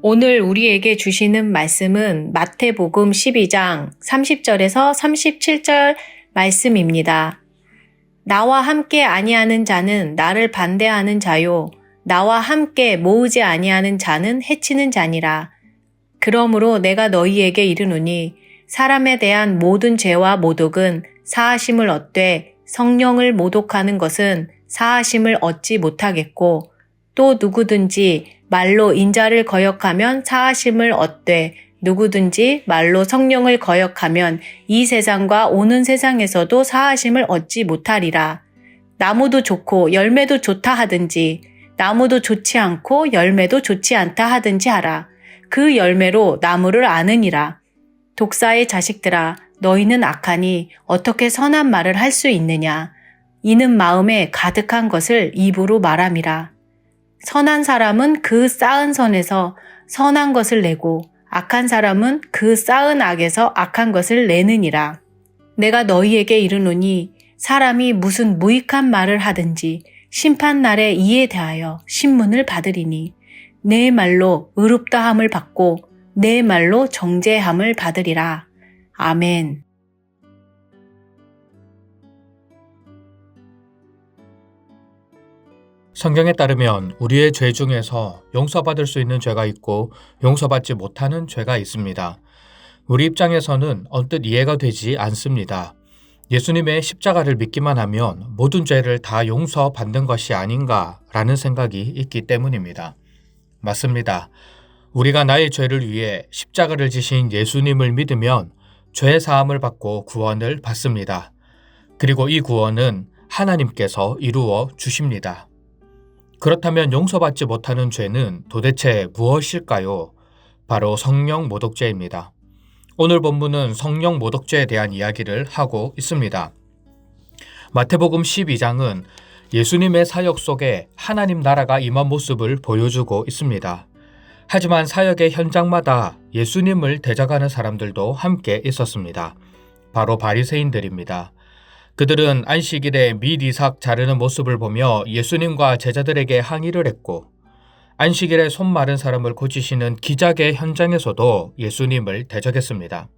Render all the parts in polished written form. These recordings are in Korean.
오늘 우리에게 주시는 말씀은 마태복음 12장 30절에서 37절 말씀입니다. 나와 함께 아니하는 자는 나를 반대하는 자요. 나와 함께 모으지 아니하는 자는 해치는 자니라. 그러므로 내가 너희에게 이르노니 사람에 대한 모든 죄와 모독은 사하심을 얻되 성령을 모독하는 것은 사하심을 얻지 못하겠고 또 누구든지 말로 인자를 거역하면 사하심을 얻되 누구든지 말로 성령을 거역하면 이 세상과 오는 세상에서도 사하심을 얻지 못하리라. 나무도 좋고 열매도 좋다 하든지 나무도 좋지 않고 열매도 좋지 않다 하든지 하라. 그 열매로 나무를 아느니라. 독사의 자식들아, 너희는 악하니 어떻게 선한 말을 할 수 있느냐. 이는 마음에 가득한 것을 입으로 말함이라. 선한 사람은 그 쌓은 선에서 선한 것을 내고 악한 사람은 그 쌓은 악에서 악한 것을 내느니라. 내가 너희에게 이르노니 사람이 무슨 무익한 말을 하든지 심판날에 이에 대하여 신문을 받으리니 내 말로 의롭다함을 받고 내 말로 정죄함을 받으리라. 아멘. 성경에 따르면 우리의 죄 중에서 용서받을 수 있는 죄가 있고 용서받지 못하는 죄가 있습니다. 우리 입장에서는 언뜻 이해가 되지 않습니다. 예수님의 십자가를 믿기만 하면 모든 죄를 다 용서받는 것이 아닌가라는 생각이 있기 때문입니다. 맞습니다. 우리가 나의 죄를 위해 십자가를 지신 예수님을 믿으면 죄 사함을 받고 구원을 받습니다. 그리고 이 구원은 하나님께서 이루어 주십니다. 그렇다면 용서받지 못하는 죄는 도대체 무엇일까요? 바로 성령 모독죄입니다. 오늘 본문은 성령 모독죄에 대한 이야기를 하고 있습니다. 마태복음 12장은 예수님의 사역 속에 하나님 나라가 임한 모습을 보여주고 있습니다. 하지만 사역의 현장마다 예수님을 대적하는 사람들도 함께 있었습니다. 바로 바리새인들입니다. 그들은 안식일에 밑 이삭 자르는 모습을 보며 예수님과 제자들에게 항의를 했고 안식일에 손 마른 사람을 고치시는 기적의 현장에서도 예수님을 대적했습니다.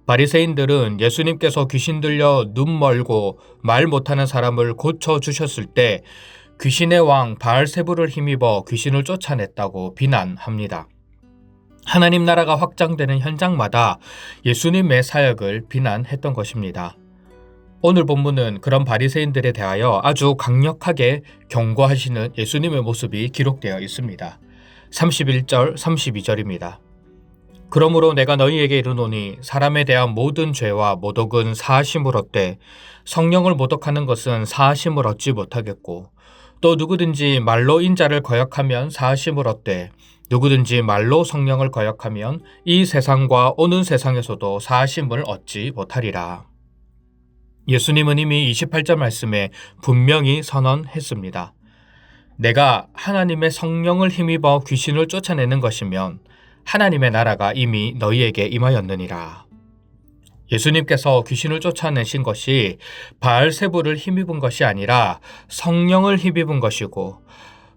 바리새인들은 예수님께서 귀신 들려 눈 멀고 말 못하는 사람을 고쳐주셨을 때 귀신의 왕 바알세불을 힘입어 귀신을 쫓아냈다고 비난합니다. 하나님 나라가 확장되는 현장마다 예수님의 사역을 비난했던 것입니다. 오늘 본문은 그런 바리새인들에 대하여 아주 강력하게 경고하시는 예수님의 모습이 기록되어 있습니다. 31절, 32절입니다. 그러므로 내가 너희에게 이르노니 사람에 대한 모든 죄와 모독은 사하심을 얻되 성령을 모독하는 것은 사하심을 얻지 못하겠고 또 누구든지 말로 인자를 거역하면 사하심을 얻되 누구든지 말로 성령을 거역하면 이 세상과 오는 세상에서도 사하심을 얻지 못하리라. 예수님은 이미 28절 말씀에 분명히 선언했습니다. 내가 하나님의 성령을 힘입어 귀신을 쫓아내는 것이면 하나님의 나라가 이미 너희에게 임하였느니라. 예수님께서 귀신을 쫓아내신 것이 바알세불을 힘입은 것이 아니라 성령을 힘입은 것이고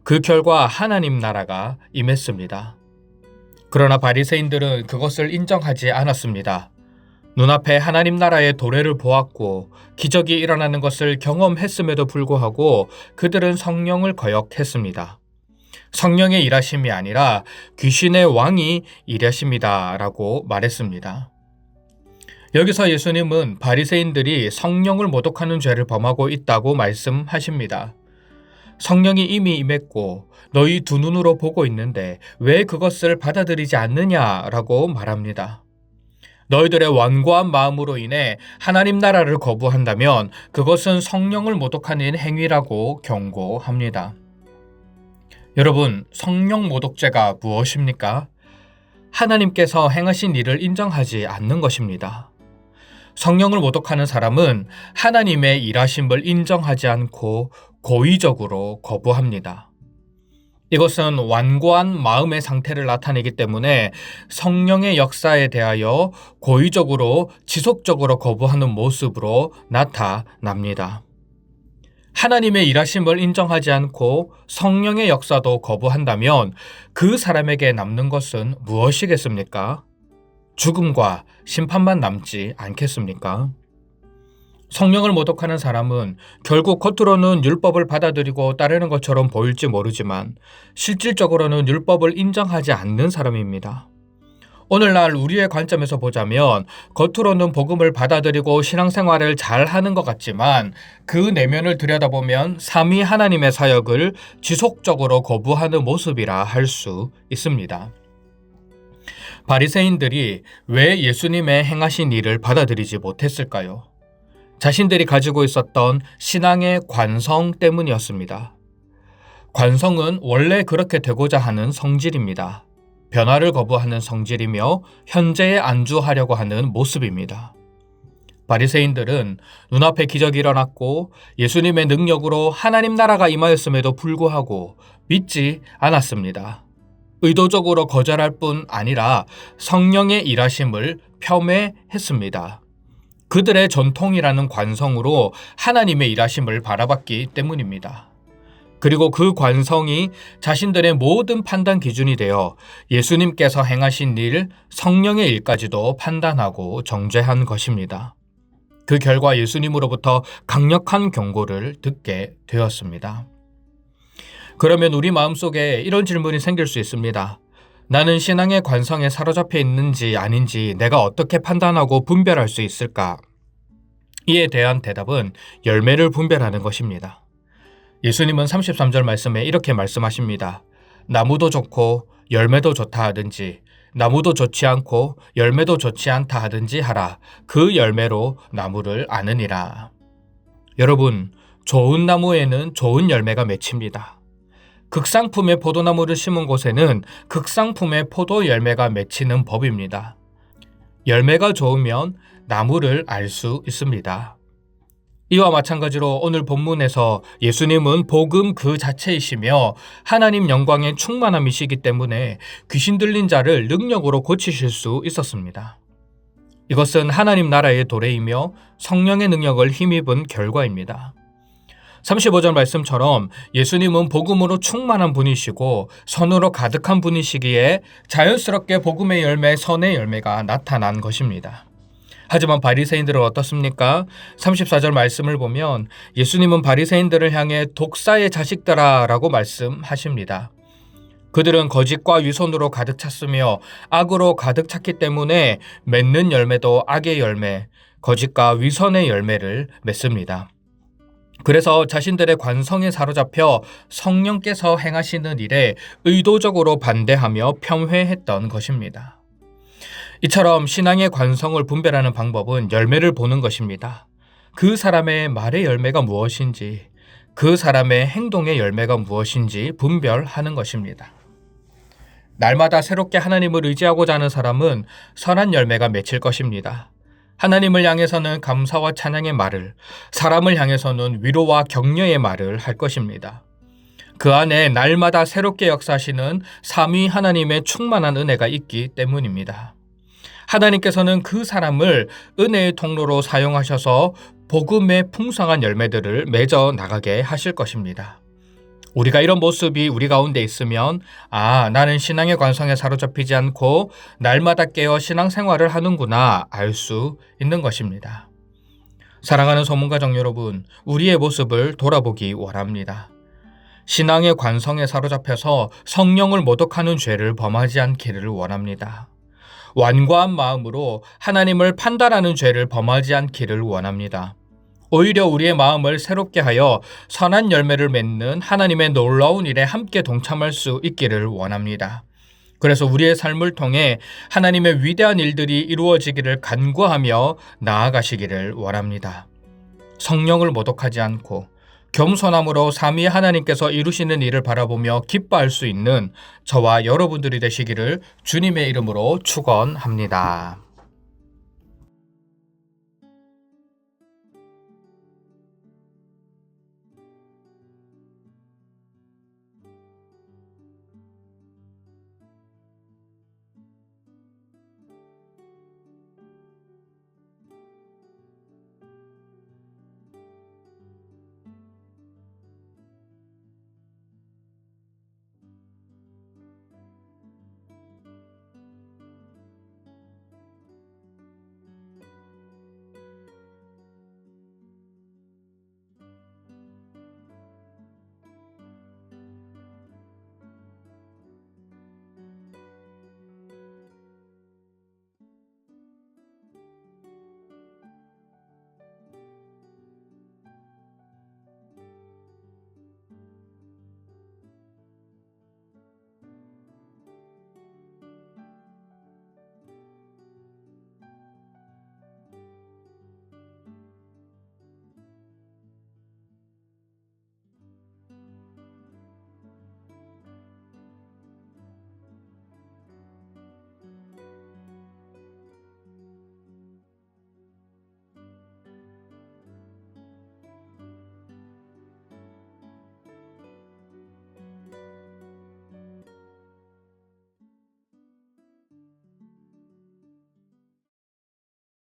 그 결과 하나님 나라가 임했습니다. 그러나 바리새인들은 그것을 인정하지 않았습니다. 눈앞에 하나님 나라의 도래를 보았고 기적이 일어나는 것을 경험했음에도 불구하고 그들은 성령을 거역했습니다. 성령의 일하심이 아니라 귀신의 왕이 일하십니다 라고 말했습니다. 여기서 예수님은 바리새인들이 성령을 모독하는 죄를 범하고 있다고 말씀하십니다. 성령이 이미 임했고 너희 두 눈으로 보고 있는데 왜 그것을 받아들이지 않느냐라고 말합니다. 너희들의 완고한 마음으로 인해 하나님 나라를 거부한다면 그것은 성령을 모독하는 행위라고 경고합니다. 여러분, 성령 모독죄가 무엇입니까? 하나님께서 행하신 일을 인정하지 않는 것입니다. 성령을 모독하는 사람은 하나님의 일하심을 인정하지 않고 고의적으로 거부합니다. 이것은 완고한 마음의 상태를 나타내기 때문에 성령의 역사에 대하여 고의적으로 지속적으로 거부하는 모습으로 나타납니다. 하나님의 일하심을 인정하지 않고 성령의 역사도 거부한다면 그 사람에게 남는 것은 무엇이겠습니까? 죽음과 심판만 남지 않겠습니까? 성령을 모독하는 사람은 결국 겉으로는 율법을 받아들이고 따르는 것처럼 보일지 모르지만 실질적으로는 율법을 인정하지 않는 사람입니다. 오늘날 우리의 관점에서 보자면 겉으로는 복음을 받아들이고 신앙생활을 잘 하는 것 같지만 그 내면을 들여다보면 삼위 하나님의 사역을 지속적으로 거부하는 모습이라 할 수 있습니다. 바리새인들이 왜 예수님의 행하신 일을 받아들이지 못했을까요? 자신들이 가지고 있었던 신앙의 관성 때문이었습니다. 관성은 원래 그렇게 되고자 하는 성질입니다. 변화를 거부하는 성질이며 현재에 안주하려고 하는 모습입니다. 바리새인들은 눈앞에 기적이 일어났고 예수님의 능력으로 하나님 나라가 임하였음에도 불구하고 믿지 않았습니다. 의도적으로 거절할 뿐 아니라 성령의 일하심을 폄훼했습니다. 그들의 전통이라는 관성으로 하나님의 일하심을 바라봤기 때문입니다. 그리고 그 관성이 자신들의 모든 판단 기준이 되어 예수님께서 행하신 일, 성령의 일까지도 판단하고 정죄한 것입니다. 그 결과 예수님으로부터 강력한 경고를 듣게 되었습니다. 그러면 우리 마음속에 이런 질문이 생길 수 있습니다. 나는 신앙의 관성에 사로잡혀 있는지 아닌지 내가 어떻게 판단하고 분별할 수 있을까? 이에 대한 대답은 열매를 분별하는 것입니다. 예수님은 33절 말씀에 이렇게 말씀하십니다. 나무도 좋고 열매도 좋다 하든지 나무도 좋지 않고 열매도 좋지 않다 하든지 하라. 그 열매로 나무를 아느니라. 여러분, 좋은 나무에는 좋은 열매가 맺힙니다. 극상품의 포도나무를 심은 곳에는 극상품의 포도 열매가 맺히는 법입니다. 열매가 좋으면 나무를 알 수 있습니다. 이와 마찬가지로 오늘 본문에서 예수님은 복음 그 자체이시며 하나님 영광의 충만함이시기 때문에 귀신 들린 자를 능력으로 고치실 수 있었습니다. 이것은 하나님 나라의 도래이며 성령의 능력을 힘입은 결과입니다. 35절 말씀처럼 예수님은 복음으로 충만한 분이시고 선으로 가득한 분이시기에 자연스럽게 복음의 열매, 선의 열매가 나타난 것입니다. 하지만 바리새인들은 어떻습니까? 34절 말씀을 보면 예수님은 바리새인들을 향해 독사의 자식들아 라고 말씀하십니다. 그들은 거짓과 위선으로 가득 찼으며 악으로 가득 찼기 때문에 맺는 열매도 악의 열매, 거짓과 위선의 열매를 맺습니다. 그래서 자신들의 관성에 사로잡혀 성령께서 행하시는 일에 의도적으로 반대하며 폄훼했던 것입니다. 이처럼 신앙의 관성을 분별하는 방법은 열매를 보는 것입니다. 그 사람의 말의 열매가 무엇인지, 그 사람의 행동의 열매가 무엇인지 분별하는 것입니다. 날마다 새롭게 하나님을 의지하고자 하는 사람은 선한 열매가 맺힐 것입니다. 하나님을 향해서는 감사와 찬양의 말을, 사람을 향해서는 위로와 격려의 말을 할 것입니다. 그 안에 날마다 새롭게 역사하시는 삼위 하나님의 충만한 은혜가 있기 때문입니다. 하나님께서는 그 사람을 은혜의 통로로 사용하셔서 복음의 풍성한 열매들을 맺어 나가게 하실 것입니다. 우리가 이런 모습이 우리 가운데 있으면 나는 신앙의 관성에 사로잡히지 않고 날마다 깨어 신앙생활을 하는구나 알 수 있는 것입니다. 사랑하는 소문가족 여러분, 우리의 모습을 돌아보기 원합니다. 신앙의 관성에 사로잡혀서 성령을 모독하는 죄를 범하지 않기를 원합니다. 완고한 마음으로 하나님을 판단하는 죄를 범하지 않기를 원합니다. 오히려 우리의 마음을 새롭게 하여 선한 열매를 맺는 하나님의 놀라운 일에 함께 동참할 수 있기를 원합니다. 그래서 우리의 삶을 통해 하나님의 위대한 일들이 이루어지기를 간구하며 나아가시기를 원합니다. 성령을 모독하지 않고 겸손함으로 삼위 하나님께서 이루시는 일을 바라보며 기뻐할 수 있는 저와 여러분들이 되시기를 주님의 이름으로 축원합니다.